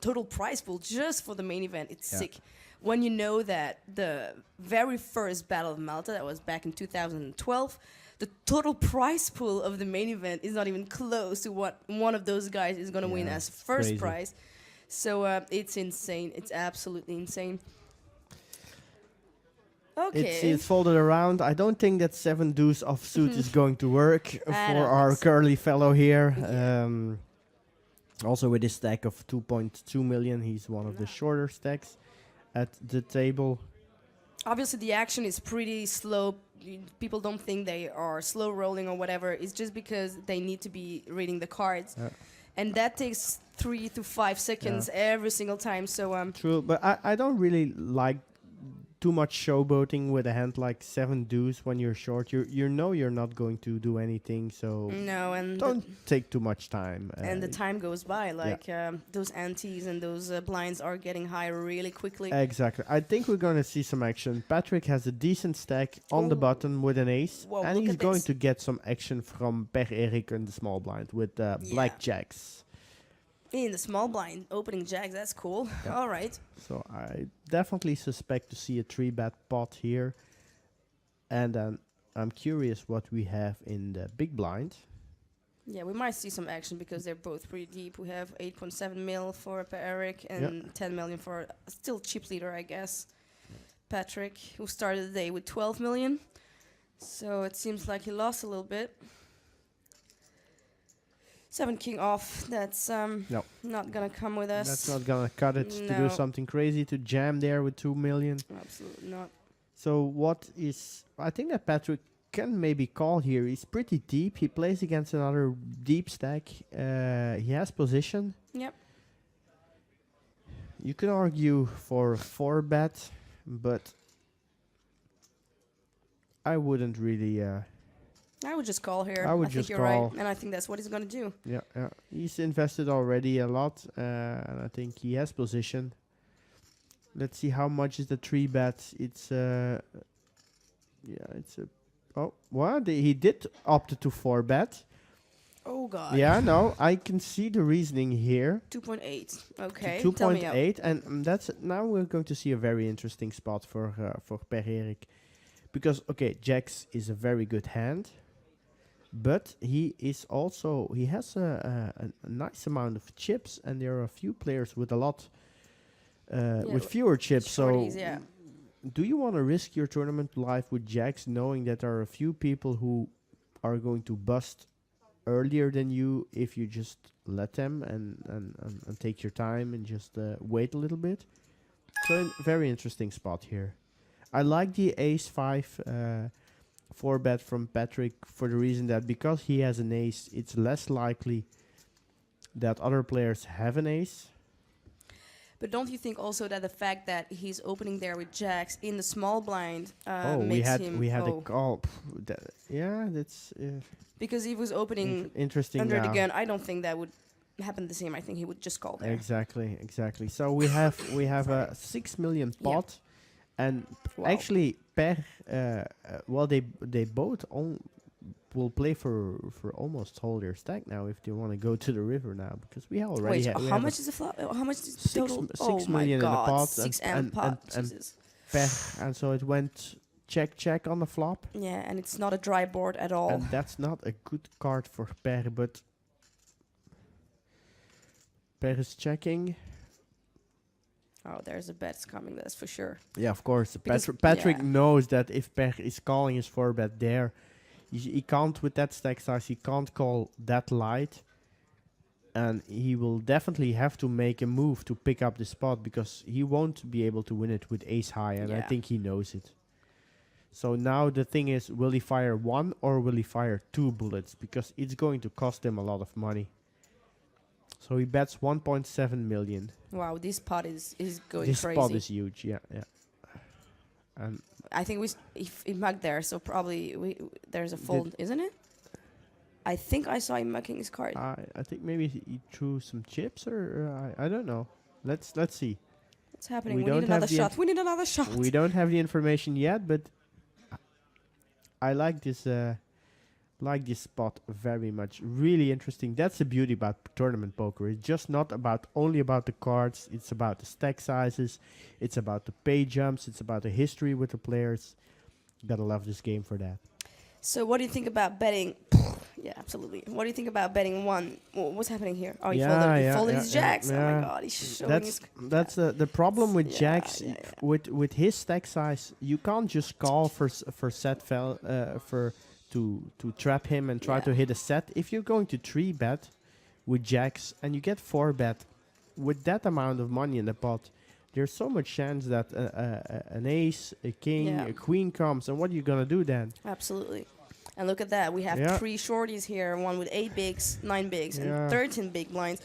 total prize pool just for the main event. It's sick. When you know that the very first Battle of Malta, that was back in 2012, the total prize pool of the main event is not even close to what one of those guys is going to win as first prize. So it's insane. It's absolutely insane. Okay. It's folded around. I don't think that 7 deuce of suit is going to work for our curly fellow here. Also with his stack of 2.2 million, he's one of the shorter stacks at the table. Obviously, the action is pretty slow. People don't think they are slow rolling or whatever. It's just because they need to be reading the cards. And that takes 3 to 5 seconds every single time. So True, but I don't really like too much showboating with a hand like 7 deuce when you're short. You know you're not going to do anything, so no, and don't take too much time. And the time goes by, like those antes and those blinds are getting high really quickly. Exactly. I think we're going to see some action. Patrick has a decent stack on the button with an ace, and he's going to get some action from Per-Erik in the small blind with black jacks. In the small blind, opening jacks, that's cool. All right. So I definitely suspect to see a 3-bet pot here. And then I'm curious what we have in the big blind. Yeah, we might see some action because they're both pretty deep. We have 8.7 mil for Per-Erik and 10 million for still chip leader, I guess. Patrick, who started the day with 12 million. So it seems like he lost a little bit. 7 king off, that's not gonna come with us. That's not gonna cut it to do something crazy, to jam there with 2 million. Absolutely not. So what is... I think that Patrick can maybe call here. He's pretty deep. He plays against another deep stack. He has position. Yep. You can argue for 4-bet, but I wouldn't really... I would just call here. I would think just you're call. right, and I think that's what he's going to do. Yeah. He's invested already a lot, and I think he has position. Let's see how much is the 3-bet. It's it's a... Oh, what? He did opt to 4-bet. Oh, God. Yeah, no, I can see the reasoning here. 2.8. Okay, 2.8, and that's... Now we're going to see a very interesting spot for Per-Erik. Because, okay, jacks is a very good hand. But he is also, he has a nice amount of chips, and there are a few players with a lot, with fewer chips. Shorties, so, do you want to risk your tournament life with jacks, knowing that there are a few people who are going to bust earlier than you if you just let them and take your time and just wait a little bit? So, very interesting spot here. I like the H05 4-bet from Patrick for the reason that because he has an ace, it's less likely that other players have an ace. But don't you think also that the fact that he's opening there with jacks in the small blind we had a call. That's because he was opening interesting under the gun. I don't think that would happen the same. I think he would just call there. Exactly. So we have a 6 million pot. And actually, they both will play for almost whole their stack now if they want to go to the river now, because we already have... how much is the flop? How much is the total? 6 million in the pot. 6 and pot. Jesus. And so it went check on the flop. Yeah, and it's not a dry board at all. And that's not a good card for Per, but Per is checking. Oh, there's a bet coming, that's for sure. Yeah, of course. Patrick knows that if Per is calling his 4-bet there, he can't, with that stack size, he can't call that light. And he will definitely have to make a move to pick up the spot, because he won't be able to win it with ace high, and I think he knows it. So now the thing is, will he fire 1 or will he fire 2 bullets? Because it's going to cost him a lot of money. So he bets 1.7 million. Wow, this pot is going this crazy. This pot is huge, yeah. And I think he mugged there, so probably there's a fold, isn't it? I think I saw him mucking his card. I think maybe he threw some chips, or I don't know. Let's see. What's happening? We need another shot. We need another shot. We don't have the information yet, but I like this Like this spot very much. Really interesting. That's the beauty about tournament poker. It's just not about only about the cards. It's about the stack sizes. It's about the pay jumps. It's about the history with the players. You gotta love this game for that. So what do you think about betting? Yeah, absolutely. What do you think about betting one? What's happening here? Oh, he folded his jacks. Oh my god, he's showing that's the problem with jacks. yeah. With his stack size, you can't just call for set to trap him and try to hit a set. If you're going to 3-bet with jacks and you get 4-bet with that amount of money in the pot, there's so much chance that an ace, a king, a queen comes, and what are you gonna do then? Absolutely. And look at that, we have 3 shorties here, one with 8 bigs, 9 bigs, and 13 big blinds.